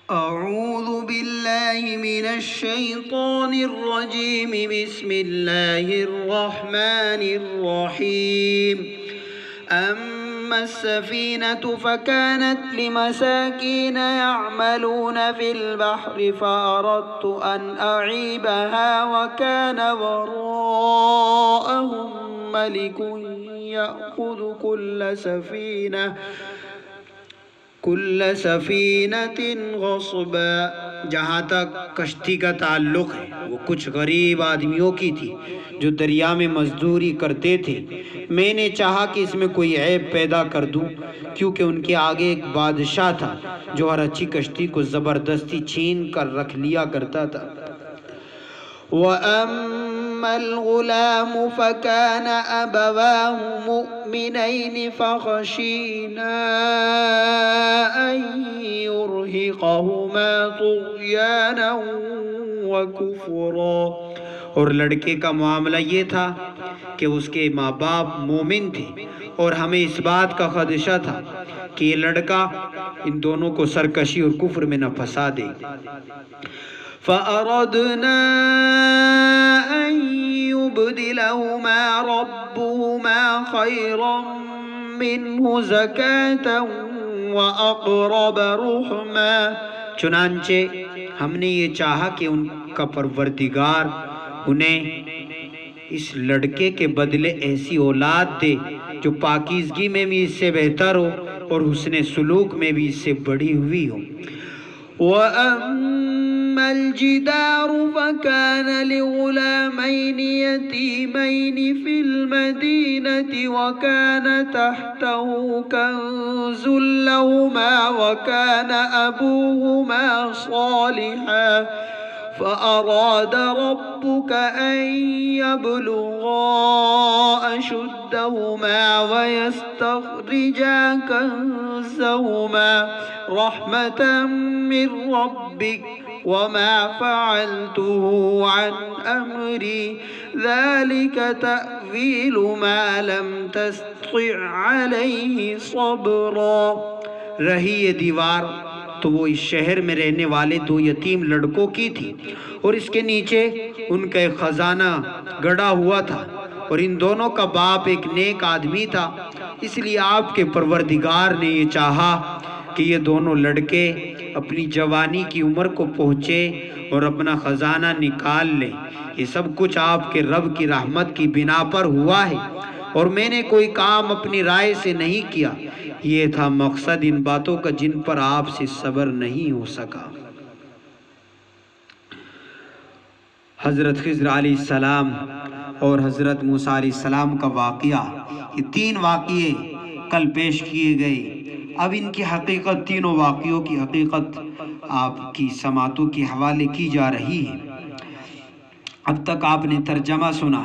أعوذ بالله من الشيطان الرجيم بسم الله الرحمن الرحيم أما السفينة فكانت لمساكين يعملون في البحر فأردت أن أعيبها وكان وراءهم ملك يأخذ كل سفینۃ غصبا۔ جہاں تک کشتی کا تعلق ہے وہ کچھ غریب آدمیوں کی تھی جو دریا میں مزدوری کرتے تھے۔ میں نے چاہا کہ اس میں کوئی عیب پیدا کر دوں، کیونکہ ان کے آگے ایک بادشاہ تھا جو ہر اچھی کشتی کو زبردستی چھین کر رکھ لیا کرتا تھا۔ وَأَمَّا الْغُلَامُ فَكَانَ أَبَوَاهُ مُؤْمِنَيْنِ فَخَشِينَا أَن يُرْهِقَهُمَا طُغْيَانًا وَكُفْرًا۔ اور لڑکے کا معاملہ یہ تھا کہ اس کے ماں باپ مومن تھے، اور ہمیں اس بات کا خدشہ تھا کہ یہ لڑکا ان دونوں کو سرکشی اور کفر میں نہ پھنسا دے۔ فَأَرَدْنَا أَن يُبْدِلَهُمَا رَبُّهُمَا خَيْرًا مِّنْهُ زَكَاةً وَأَقْرَبَ رُحْمًا۔ چنانچہ ہم نے یہ چاہا کہ ان کا پروردگار انہیں اس لڑکے کے بدلے ایسی اولاد دے جو پاکیزگی میں بھی اس سے بہتر ہو اور حسن سلوک میں بھی اس سے بڑھی ہوئی ہو۔ وَأَمَّا الْجِدَارُ فَكَانَ لِغُلَامَيْنِ يَتِيمَيْنِ فِي الْمَدِينَةِ وَكَانَ تَحْتَهُ كَنْزٌ لَهُمَا وَكَانَ أَبُوهُمَا صَالِحًا فَأَرَادَ رَبُّكَ أَن يَبْلُغَا أَشُدَّهُمَا وَيَسْتَخْرِجَا كَنزَهُمَا رَحْمَةً مِّن رَّبِّكَ وَمَا فَعَلْتُهُ عَنْ أَمْرِي ذَلِكَ تَأْوِيلُ مَا لَمْ تَسْطِع عَلَيْهِ صَبْرًا۔ رہی یہ دیوار تو وہ اس شہر میں رہنے والے دو یتیم لڑکوں کی تھی، اور اس کے نیچے ان کا ایک خزانہ گڑا ہوا تھا، اور ان دونوں کا باپ ایک نیک آدمی تھا۔ اس لیے آپ کے پروردگار نے یہ چاہا کہ یہ دونوں لڑکے اپنی جوانی کی عمر کو پہنچے اور اپنا خزانہ نکال لیں۔ یہ سب کچھ آپ کے رب کی رحمت کی بنا پر ہوا ہے، اور میں نے کوئی کام اپنی رائے سے نہیں کیا۔ یہ تھا مقصد ان باتوں کا جن پر آپ سے صبر نہیں ہو سکا۔ حضرت خضر علیہ السلام اور حضرت موسیٰ علیہ السلام کا واقعہ، یہ تین واقعے کل پیش کیے گئے۔ اب ان کی حقیقت، تینوں واقعوں کی حقیقت آپ کی سماعتوں کے حوالے کی جا رہی ہے۔ اب تک آپ نے ترجمہ سنا۔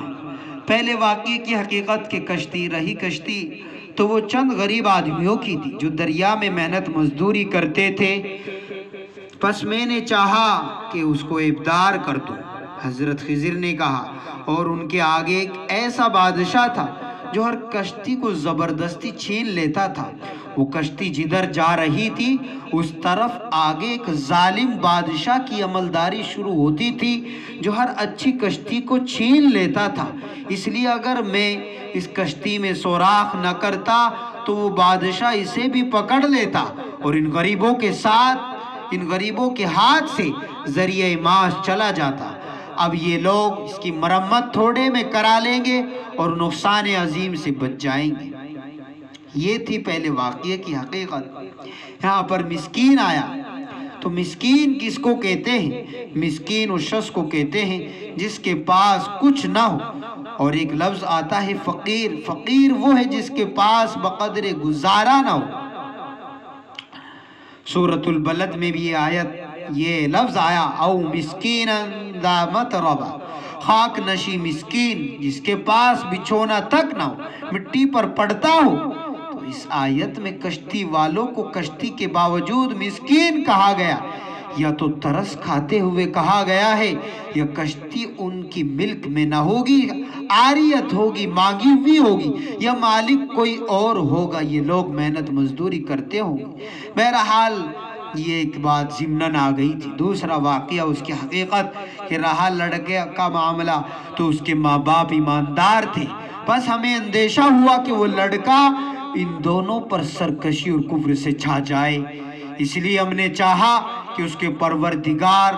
پہلے واقعے کی حقیقت کہ کشتی رہی کشتی تو وہ چند غریب آدمیوں کی تھی جو دریا میں محنت مزدوری کرتے تھے۔ پس میں نے چاہا کہ اس کو ابدار کر دوں، حضرت خضر نے کہا، اور ان کے آگے ایک ایسا بادشاہ تھا جو ہر کشتی کو زبردستی چھین لیتا تھا۔ وہ کشتی جدھر جا رہی تھی اس طرف آگے ایک ظالم بادشاہ کی عملداری شروع ہوتی تھی جو ہر اچھی کشتی کو چھین لیتا تھا۔ اس لیے اگر میں اس کشتی میں سوراخ نہ کرتا تو وہ بادشاہ اسے بھی پکڑ لیتا اور ان غریبوں کے ہاتھ سے ذریعہ معاش چلا جاتا۔ اب یہ لوگ اس کی مرمت تھوڑے میں کرا لیں گے اور نقصان عظیم سے بچ جائیں گے۔ یہ تھی پہلے واقعے کی حقیقت۔ یہاں پر مسکین آیا تو مسکین کس کو کہتے ہیں؟ مسکین اس شخص کو کہتے ہیں جس کے پاس کچھ نہ ہو، اور ایک لفظ آتا ہے فقیر۔ فقیر وہ ہے جس کے پاس بقدر گزارا نہ ہو۔ سورۃ البلد میں بھی یہ لفظ آیا، او مسکینا ذا متربہ، خاک نشی مسکین جس کے پاس بچھونا تک نہ ہو، مٹی پر پڑتا ہو۔ تو اس آیت میں کشتی والوں کو کشتی کے باوجود مسکین کہا گیا، یا تو ترس کھاتے ہوئے کہا گیا ہے، یا کشتی ان کی ملک میں نہ ہوگی، عاریت ہوگی، مانگی ہوئی ہوگی، یا مالک کوئی اور ہوگا، یہ لوگ محنت مزدوری کرتے ہوں گے۔ بہرحال یہ ایک بات ضمناً آ گئی تھی۔ دوسرا واقعہ اس کی حقیقت کہ رہا لڑکے کا معاملہ تو اس کے ماں باپ ایماندار تھے، بس ہمیں اندیشہ ہوا کہ وہ لڑکا ان دونوں پر سرکشی اور کفر سے چھا جائے، اس لیے ہم نے چاہا کہ اس کے پروردگار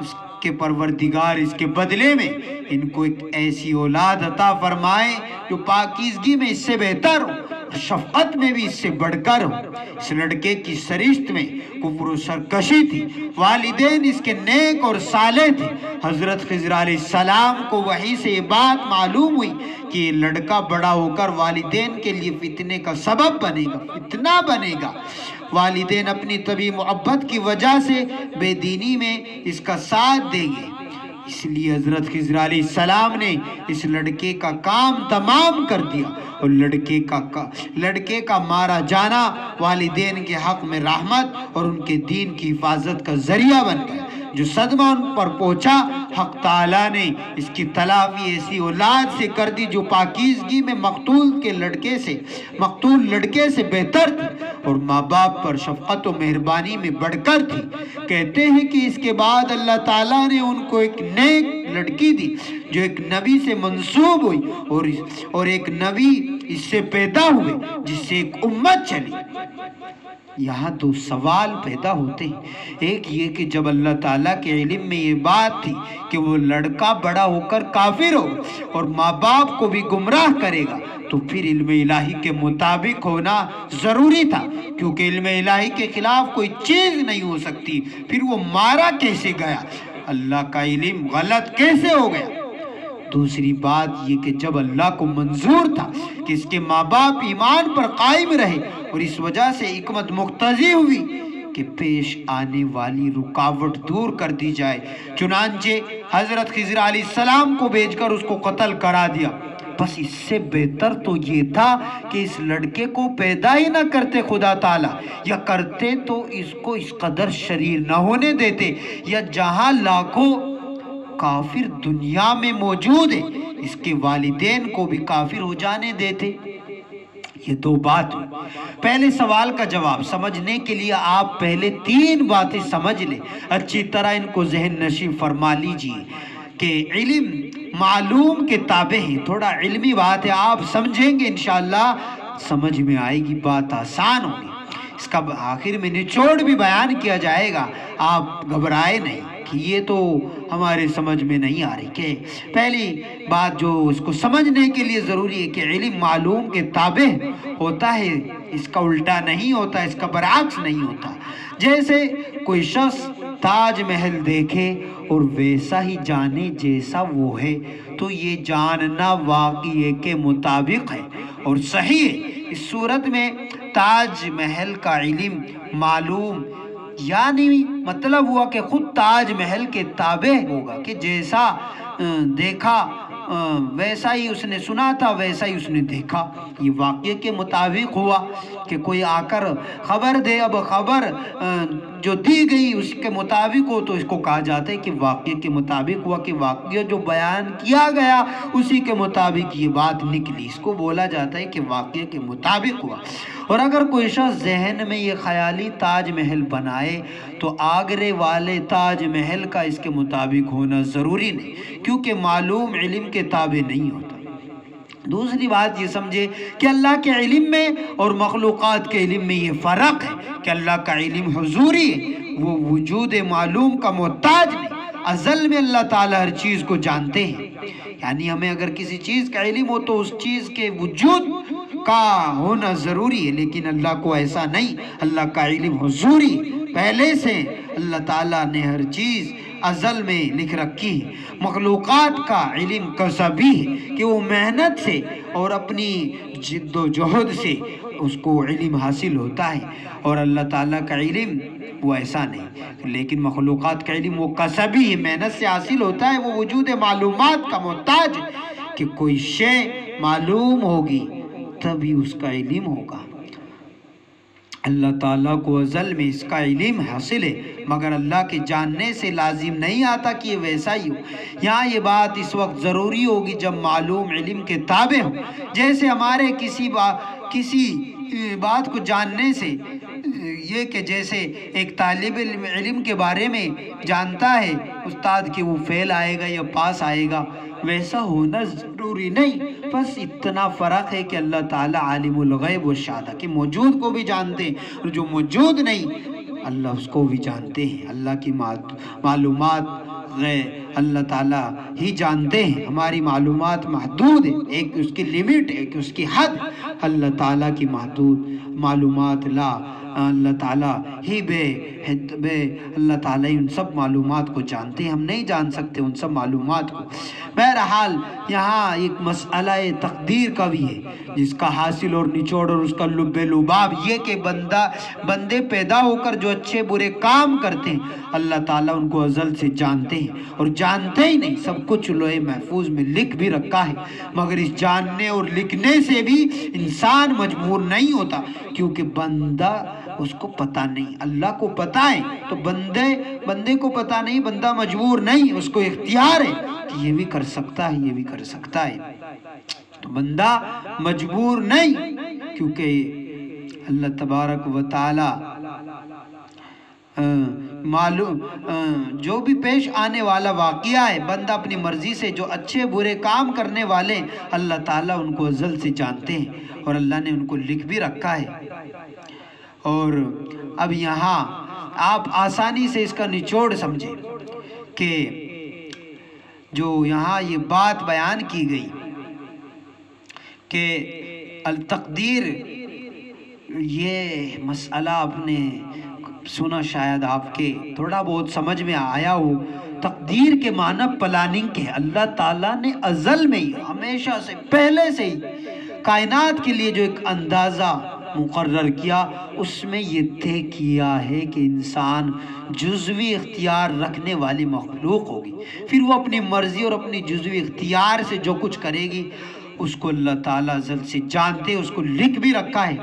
اس کے بدلے میں ان کو ایک ایسی اولاد عطا فرمائے جو پاکیزگی میں اس سے بہتر ہو، شفقت میں بھی اس سے بڑھ کر ہو۔ اس لڑکے کی سرشت میں کفر و سرکشی تھی، والدین اس کے نیک اور صالح تھے۔ حضرت خضر علیہ السلام کو وحی سے یہ بات معلوم ہوئی کہ یہ لڑکا بڑا ہو کر والدین کے لیے فتنے کا سبب فتنہ بنے گا۔ والدین اپنی طبی محبت کی وجہ سے بے دینی میں اس کا ساتھ دیں گے، اس لیے حضرت خضر علیہ السلام نے اس لڑکے کا کام تمام کر دیا، اور لڑکے کا مارا جانا والدین کے حق میں رحمت اور ان کے دین کی حفاظت کا ذریعہ بن گیا۔ جو صدمہ ان پر پہنچا، حق تعالیٰ نے اس کی تلافی ایسی اولاد سے کر دی جو پاکیزگی میں مقتول لڑکے سے بہتر تھی اور ماں باپ پر شفقت و مہربانی میں بڑھ کر تھی۔ کہتے ہیں کہ اس کے بعد اللہ تعالیٰ نے ان کو ایک نیک لڑکی دی جو ایک نبی سے منسوب ہوئی، اور ایک نبی اس سے پیدا ہوئے جس سے ایک امت چلی۔ یہاں دو سوال پیدا ہوتے ہیں۔ ایک یہ کہ جب اللہ تعالیٰ کے علم میں یہ بات تھی کہ وہ لڑکا بڑا ہو کر کافر ہو اور ماں باپ کو بھی گمراہ کرے گا، تو پھر علم الہی کے مطابق ہونا ضروری تھا، کیونکہ علم الہی کے خلاف کوئی چیز نہیں ہو سکتی۔ پھر وہ مارا کیسے گیا؟ اللہ کا علم غلط کیسے ہو گیا؟ دوسری بات یہ کہ جب اللہ کو منظور تھا کہ اس کے ماں باپ ایمان پر قائم رہے، اور اس وجہ سے حکمت مقتضی ہوئی کہ پیش آنے والی رکاوٹ دور کر دی جائے، چنانچہ حضرت خضر علیہ السلام کو بھیج کر اس کو قتل کرا دیا۔ بس اس سے بہتر تو یہ تھا کہ اس لڑکے کو پیدا ہی نہ کرتے خدا تعالیٰ، یا کرتے تو اس کو اس قدر شریر نہ ہونے دیتے، یا جہاں لاکھوں کافر دنیا میں موجود ہیں اس کے والدین کو بھی کافر ہو جانے دیتے۔ یہ دو بات ہوئی۔ پہلے سوال کا جواب سمجھنے کے لیے آپ پہلے تین باتیں سمجھ لیں، اچھی طرح ان کو ذہن نشین فرما لیجئے کہ علم معلوم کے تابع ہے۔ تھوڑا علمی بات ہے، آپ سمجھیں گے انشاءاللہ سمجھ میں آئے گی، بات آسان ہوگی۔ اس کا آخر میں نچوڑ بھی بیان کیا جائے گا، آپ گھبرائے نہیں کہ یہ تو ہمارے سمجھ میں نہیں آ رہی۔ کہ پہلی بات جو اس کو سمجھنے کے لیے ضروری ہے کہ علم معلوم کے تابع ہوتا ہے، اس کا الٹا نہیں ہوتا، اس کا برعکس نہیں ہوتا۔ جیسے کوئی شخص تاج محل دیکھے اور ویسا ہی جانے جیسا وہ ہے، تو یہ جاننا واقعے کے مطابق ہے اور صحیح ہے۔ اس صورت میں تاج محل کا علم معلوم یعنی مطلب ہوا کہ خود تاج محل کے تابع ہوگا، کہ جیسا دیکھا ویسا ہی اس نے سنا تھا، ویسا ہی اس نے دیکھا۔ یہ واقعے کے مطابق ہوا کہ کوئی آ کر خبر دے، اب خبر جو دی گئی اس کے مطابق ہو تو اس کو کہا جاتا ہے کہ واقعے کے مطابق ہوا، کہ واقعہ جو بیان کیا گیا اسی کے مطابق یہ بات نکلی، اس کو بولا جاتا ہے کہ واقعے کے مطابق ہوا۔ اور اگر کوئی شخص ذہن میں یہ خیالی تاج محل بنائے تو آگرے والے تاج محل کا اس کے مطابق ہونا ضروری نہیں، کیونکہ معلوم علم کے تابع نہیں ہوتا۔ دوسری بات یہ سمجھے کہ اللہ کے علم میں اور مخلوقات کے علم میں یہ فرق ہے کہ اللہ کا علم حضوری ہے، وہ وجود معلوم کا محتاج نہیں۔ ازل میں اللہ تعالیٰ ہر چیز کو جانتے ہیں، یعنی ہمیں اگر کسی چیز کا علم ہو تو اس چیز کے وجود کا ہونا ضروری ہے، لیکن اللہ کو ایسا نہیں، اللہ کا علم حضوری پہلے سے اللہ تعالیٰ نے ہر چیز ازل میں لکھ رکھی ہے۔ مخلوقات کا علم کسبی ہے کہ وہ محنت سے اور اپنی جد و جہد سے اس کو علم حاصل ہوتا ہے، اور اللہ تعالیٰ کا علم وہ ایسا نہیں، لیکن مخلوقات کا علم وہ کسبی ہے، محنت سے حاصل ہوتا ہے، وہ وجود معلومات کا محتاج ہے کہ کوئی شے معلوم ہوگی تبھی اس کا علم ہوگا۔ اللہ تعالیٰ کو ازل میں اس کا علم حاصل ہے، مگر اللہ کے جاننے سے لازم نہیں آتا کہ یہ ویسا ہی ہو۔ یہاں یہ بات اس وقت ضروری ہوگی جب معلوم علم کے تابع ہو، جیسے ہمارے کسی بات کو جاننے سے یہ کہ جیسے ایک طالب علم کے بارے میں جانتا ہے استاد کہ وہ فیل آئے گا یا پاس آئے گا، ویسا ہونا ضروری نہیں، بس اتنا فرق ہے کہ اللہ تعالیٰ عالم الغیب والشہادہ کہ موجود کو بھی جانتے ہیں، اور جو موجود نہیں اللہ اس کو بھی جانتے ہیں۔ اللہ کی معلومات اللہ تعالیٰ ہی جانتے ہیں، ہماری معلومات محدود ہے، ایک اس کی لیمٹ ہے، ایک اس کی حد، اللہ تعالیٰ کی محدود معلومات لا اللہ تعالیٰ ہی بے اللہ تعالیٰ ہی ان سب معلومات کو جانتے ہیں، ہم نہیں جان سکتے ان سب معلومات کو۔ بہرحال یہاں ایک مسئلہ تقدیر کا بھی ہے، جس کا حاصل اور نچوڑ اور اس کا لب لباب یہ کہ بندے پیدا ہو کر جو اچھے برے کام کرتے ہیں اللہ تعالیٰ ان کو ازل سے جانتے ہیں، اور جانتے ہی نہیں سب کچھ لوح محفوظ میں لکھ بھی رکھا ہے، مگر اس جاننے اور لکھنے سے بھی انسان مجبور نہیں ہوتا، کیونکہ بندہ اس کو پتہ نہیں، اللہ کو پتہ ہے، تو بندے کو پتہ نہیں، بندہ مجبور نہیں، اس کو اختیار ہے کہ یہ بھی کر سکتا ہے، یہ بھی کر سکتا ہے، تو بندہ مجبور نہیں، کیونکہ اللہ تبارک و تعالی معلوم جو بھی پیش آنے والا واقعہ ہے، بندہ اپنی مرضی سے جو اچھے برے کام کرنے والے اللہ تعالیٰ ان کو ازل سے جانتے ہیں، اور اللہ نے ان کو لکھ بھی رکھا ہے۔ اور اب یہاں آپ آسانی سے اس کا نچوڑ سمجھیں کہ جو یہاں یہ بات بیان کی گئی کہ التقدیر، یہ مسئلہ آپ نے سنا، شاید آپ کے تھوڑا بہت سمجھ میں آیا ہو۔ تقدیر کے معنی پلاننگ کے، اللہ تعالیٰ نے ازل میں ہی ہمیشہ سے پہلے سے ہی کائنات کے لیے جو ایک اندازہ مقرر کیا، اس میں یہ طے کیا ہے کہ انسان جزوی اختیار رکھنے والی مخلوق ہوگی، پھر وہ اپنی مرضی اور اپنی جزوی اختیار سے جو کچھ کرے گی اس کو اللہ تعالیٰ ازل سے جانتے، اس کو لکھ بھی رکھا ہے۔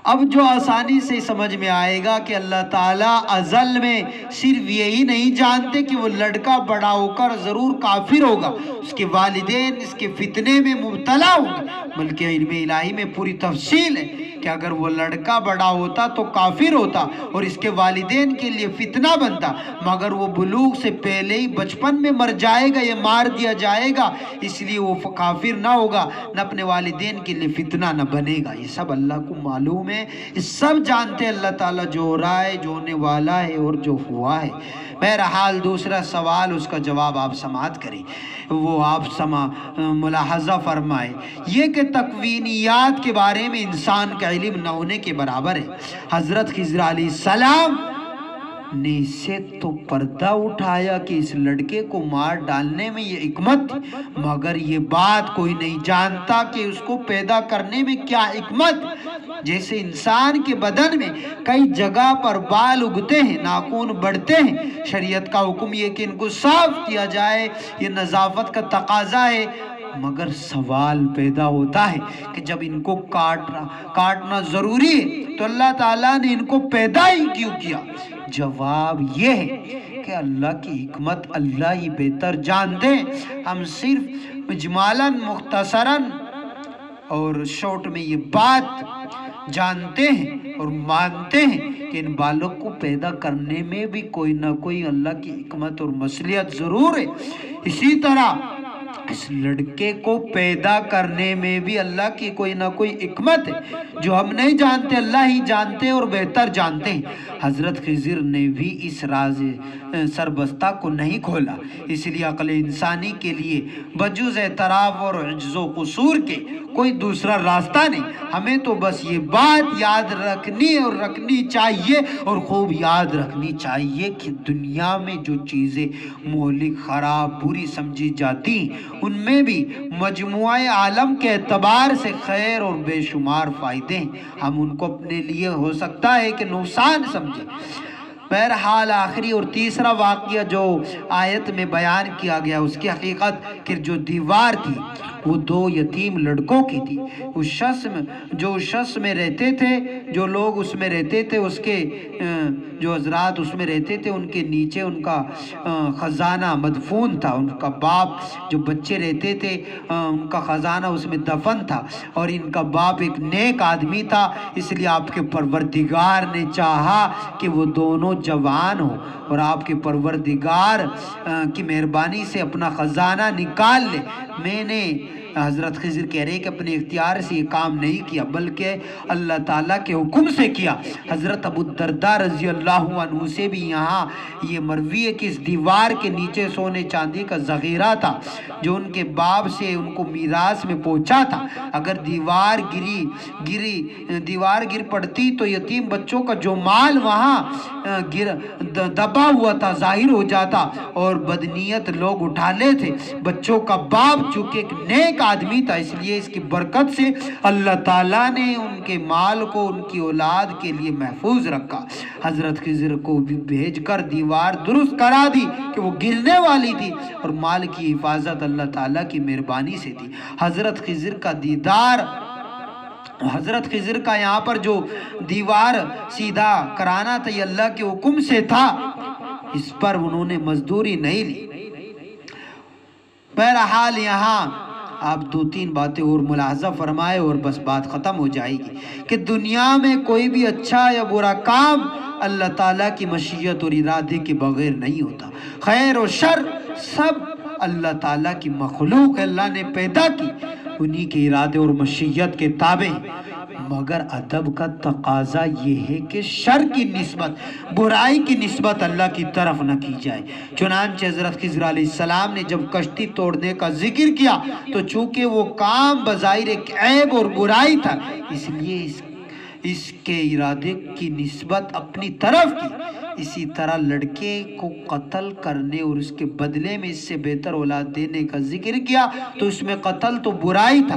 اب جو آسانی سے سمجھ میں آئے گا کہ اللہ تعالیٰ ازل میں صرف یہی نہیں جانتے کہ وہ لڑکا بڑا ہو کر ضرور کافر ہوگا، اس کے والدین اس کے فتنے میں مبتلا ہوں گے، بلکہ علم الہی میں پوری تفصیل ہے کہ اگر وہ لڑکا بڑا ہوتا تو کافر ہوتا اور اس کے والدین کے لیے فتنہ بنتا، مگر وہ بلوغ سے پہلے ہی بچپن میں مر جائے گا یا مار دیا جائے گا، اس لیے وہ کافر نہ ہوگا، نہ اپنے والدین کے لیے فتنہ نہ بنے گا۔ یہ سب اللہ کو معلوم ہے، یہ سب جانتے اللہ تعالیٰ جو ہو رہا ہے، جو ہونے والا ہے اور جو ہوا ہے۔ بہرحال دوسرا سوال، اس کا جواب آپ سماعت کریں، وہ آپ ملاحظہ فرمائے، یہ کہ تکوینیات کے بارے میں انسان کا علم نہ ہونے کے برابر ہے۔ حضرت خضر علیہ السلام نے اس سے تو پردہ اٹھایا کہ اس لڑکے کو مار ڈالنے میں یہ حکمت تھی، مگر یہ بات کوئی نہیں جانتا کہ اس کو پیدا کرنے میں کیا حکمت۔ جیسے انسان کے بدن میں کئی جگہ پر بال اگتے ہیں، ناخن بڑھتے ہیں، شریعت کا حکم یہ کہ ان کو صاف کیا جائے، یہ نظافت کا تقاضا ہے، مگر سوال پیدا ہوتا ہے کہ جب ان کو کاٹنا ضروری ہے تو اللہ تعالیٰ نے ان کو پیدا ہی کیوں کیا؟ جواب یہ ہے کہ اللہ کی حکمت اللہ ہی بہتر جانتے ہیں، ہم صرف اجمالاً مختصراً اور شارٹ میں یہ بات جانتے ہیں اور مانتے ہیں کہ ان بالوں کو پیدا کرنے میں بھی کوئی نہ کوئی اللہ کی حکمت اور مصلحت ضرور ہے۔ اسی طرح اس لڑکے کو پیدا کرنے میں بھی اللہ کی کوئی نہ کوئی حکمت ہے جو ہم نہیں جانتے، اللہ ہی جانتے اور بہتر جانتے ہیں۔ حضرت خضر نے بھی اس راز سربستہ کو نہیں کھولا، اس لیے عقل انسانی کے لیے بجز اعتراف اور عجز و قصور کے کوئی دوسرا راستہ نہیں۔ ہمیں تو بس یہ بات یاد رکھنی اور رکھنی چاہیے اور خوب یاد رکھنی چاہیے کہ دنیا میں جو چیزیں مہلک، خراب، بری سمجھی جاتی ہیں ان میں بھی مجموعہ عالم کے اعتبار سے خیر اور بے شمار فائدے ہیں، ہم ان کو اپنے لیے ہو سکتا ہے کہ نقصان سمجھیں۔ بہرحال آخری اور تیسرا واقعہ جو آیت میں بیان کیا گیا اس کی حقیقت کہ جو دیوار تھی وہ 2 یتیم لڑکوں کی تھی۔ اس شخص میں رہتے تھے، جو لوگ اس میں رہتے تھے، اس کے جو حضرات اس میں رہتے تھے، ان کے نیچے ان کا خزانہ مدفون تھا۔ ان کا باپ، جو بچے رہتے تھے، ان کا خزانہ اس میں دفن تھا، اور ان کا باپ ایک نیک آدمی تھا، اس لیے آپ کے پروردگار نے چاہا کہ وہ دونوں جوان ہوں، اور آپ کے پروردگار کی مہربانی سے اپنا خزانہ نکال لے۔ میں نے، حضرت خضر کہہ رہے ہیں کہ اپنے اختیار سے یہ کام نہیں کیا، بلکہ اللہ تعالیٰ کے حکم سے کیا۔ حضرت ابو الدرداء رضی اللہ عنہ سے بھی یہاں یہ مروی ہے کہ اس دیوار کے نیچے سونے چاندی کا ذخیرہ تھا، جو ان کے باپ سے ان کو میراث میں پہنچا تھا۔ اگر دیوار گر پڑتی تو یتیم بچوں کا جو مال وہاں دبا ہوا تھا ظاہر ہو جاتا، اور بدنیت لوگ اٹھا لیتے۔ بچوں کا باپ چونکہ ایک نیک آدمی تھا، اس لیے اس کی برکت سے اللہ تعالیٰ نے ان کے مال کو ان کی اولاد کے لیے محفوظ رکھا۔ حضرت خضر کو بھی بھیج کر دیوار درست کرا دی کہ وہ گرنے والی تھی، اور مال کی حفاظت اللہ تعالیٰ کی مہربانی سے تھی۔ حضرت خضر کا دیدار، حضرت خضر کا یہاں پر جو دیوار سیدھا کرانا تھا، یہ اللہ کے حکم سے تھا، اس پر انہوں نے مزدوری نہیں لی۔ بہرحال یہاں آپ 2-3 باتیں اور ملاحظہ فرمائے اور بس بات ختم ہو جائے گی کہ دنیا میں کوئی بھی اچھا یا برا کام اللہ تعالیٰ کی مشیت اور ارادے کے بغیر نہیں ہوتا۔ خیر و شر سب اللہ تعالیٰ کی مخلوق اللہ نے پیدا کی، انہی کے ارادے اور مشیت کے تابع، مگر ادب کا تقاضا یہ ہے کہ شر کی نسبت، برائی کی نسبت اللہ کی طرف نہ کی جائے۔ چنانچہ حضرت خضر علیہ السلام نے جب کشتی توڑنے کا ذکر کیا تو چونکہ وہ کام بظاہر ایک عیب اور برائی تھا، اس لیے اس کے ارادے کی نسبت اپنی طرف کی۔ اسی طرح لڑکے کو قتل کرنے اور اس کے بدلے میں اس سے بہتر اولاد دینے کا ذکر کیا تو اس میں قتل تو برائی تھا،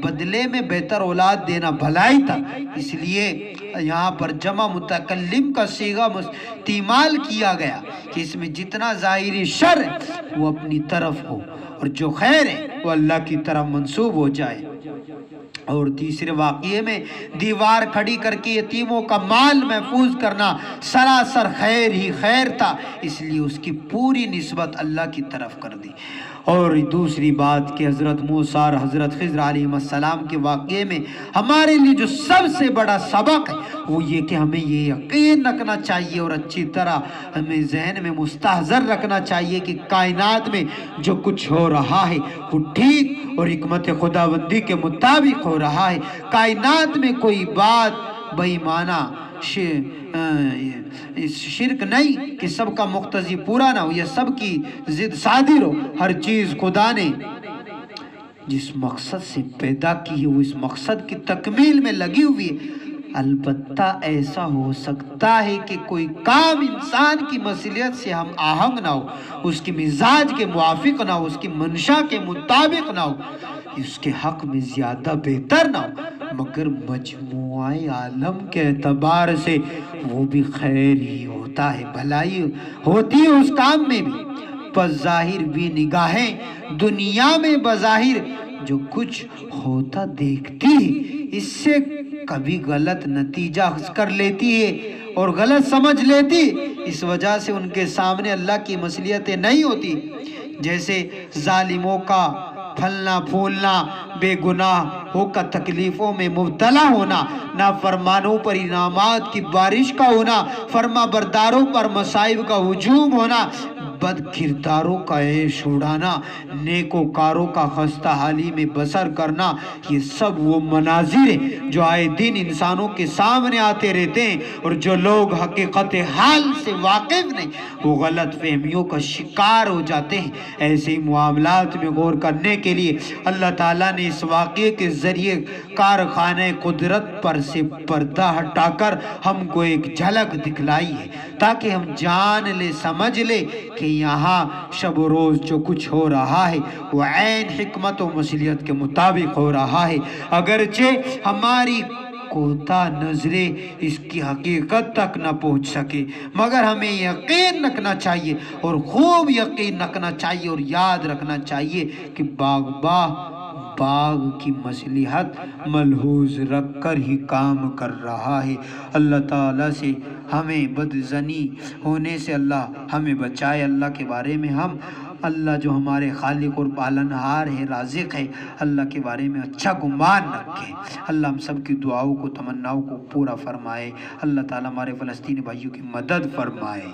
بدلے میں بہتر اولاد دینا بھلائی تھا۔ اس لیے یہاں پر جمع متکلم کا صیغہ استعمال کیا گیا کہ اس میں جتنا ظاہری شر ہے وہ اپنی طرف ہو، اور جو خیر ہے وہ اللہ کی طرف منسوب ہو جائے۔ اور تیسرے واقعے میں دیوار کھڑی کر کے یتیموں کا مال محفوظ کرنا سراسر خیر ہی خیر تھا، اس لیے اس کی پوری نسبت اللہ کی طرف کر دی۔ اور دوسری بات کہ حضرت موسیٰ اور حضرت خضر علیہ السلام کے واقعے میں ہمارے لیے جو سب سے بڑا سبق ہے وہ یہ کہ ہمیں یہ یقین رکھنا چاہیے اور اچھی طرح ہمیں ذہن میں مستحضر رکھنا چاہیے کہ کائنات میں جو کچھ ہو رہا ہے وہ ٹھیک اور حکمت خداوندی کے مطابق ہو رہا ہے۔ کائنات میں کوئی بات بے ایمانہ شرک نہیں کہ سب کا مقتضی پورا نہ ہو یا سب کی ضد صادر ہو۔ ہر چیز خدا نے جس مقصد سے پیدا کی ہے وہ اس مقصد کی تکمیل میں لگی ہوئی ہے۔ البتہ ایسا ہو سکتا ہے کہ کوئی کام انسان کی مصلحت سے ہم آہنگ نہ ہو، اس کی مزاج کے موافق نہ ہو، اس کی منشا کے مطابق نہ ہو، اس کے حق میں زیادہ بہتر نہ ہو، مگر مجموعہ عالم کے اعتبار سے وہ بھی خیر ہی ہوتا ہے، بھلائی ہوتی ہے اس کام میں بھی۔ پس ظاہر بھی نگاہیں دنیا میں بظاہر جو کچھ ہوتا دیکھتی ہے، اس سے کبھی غلط نتیجہ کر لیتی ہے اور غلط سمجھ لیتی، اس وجہ سے ان کے سامنے اللہ کی مصلحتیں نہیں ہوتی۔ جیسے ظالموں کا پھلنا پھولنا، بے گناہ ہو کر تکلیفوں میں مبتلا ہونا، نافرمانوں پر انعامات کی بارش کا ہونا، فرما برداروں پر مصائب کا ہجوم ہونا، بد کرداروں کا عیش اڑانا، نیکوکاروں کا خستہ حالی میں بسر کرنا، یہ سب وہ مناظر ہیں جو آئے دن انسانوں کے سامنے آتے رہتے ہیں، اور جو لوگ حقیقت حال سے واقف نہیں وہ غلط فہمیوں کا شکار ہو جاتے ہیں۔ ایسے معاملات میں غور کرنے کے لیے اللہ تعالیٰ نے اس واقعے کے ذریعے کارخانہ قدرت پر سے پردہ ہٹا کر ہم کو ایک جھلک دکھلائی ہے، تاکہ ہم جان لے سمجھ لے کہ یہاں شب و روز جو کچھ ہو رہا ہے وہ عین حکمت و مصلحت کے مطابق ہو رہا ہے، اگرچہ ہماری کوتاہ نظریں اس کی حقیقت تک نہ پہنچ سکے، مگر ہمیں یقین رکھنا چاہیے اور خوب یقین رکھنا چاہیے اور یاد رکھنا چاہیے کہ باغباں باغ کی مصلحت ملحوظ رکھ کر ہی کام کر رہا ہے۔ اللہ تعالیٰ سے ہمیں بدظنی ہونے سے اللہ ہمیں بچائے۔ اللہ کے بارے میں ہم اللہ جو ہمارے خالق اور پالنہار ہے، رازق ہے، اللہ کے بارے میں اچھا گمان رکھیں۔ اللہ ہم سب کی دعاؤں کو، تمناؤں کو پورا فرمائے۔ اللہ تعالیٰ ہمارے فلسطینی بھائیوں کی مدد فرمائے۔